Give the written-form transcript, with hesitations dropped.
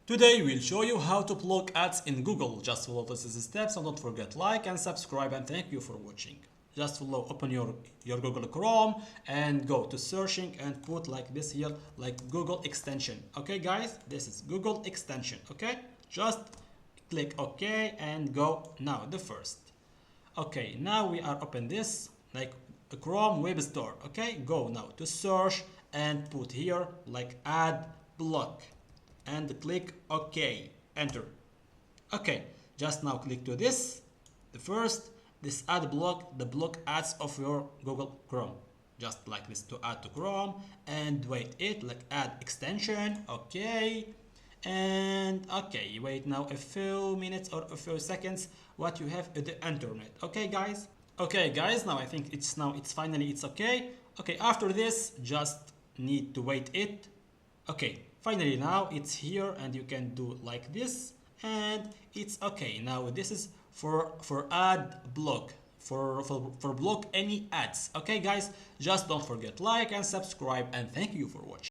Today we'll show you how to block ads in Google. Just follow these steps and don't forget like and subscribe, and thank you for watching. Just follow, open your Google Chrome and go to searching and put like this here, like Google extension. Okay guys, this is Google extension. Okay, just click OK and go now the first. Okay, now we are open this like the Chrome web store. Okay, go now to search and put here like ad block and click OK, enter. Okay, just now click to this, the first, this ad block, the block ads of your Google Chrome. Just like this to add to Chrome and wait it like add extension. Okay, and okay, wait now a few minutes or a few seconds. What you have is the internet. Okay guys, now I think it's finally okay. Okay, after this just need to wait it. Okay, finally now it's here and you can do like this and it's okay. Now this is for ad block, for block any ads. Okay guys, just don't forget like and subscribe, and thank you for watching.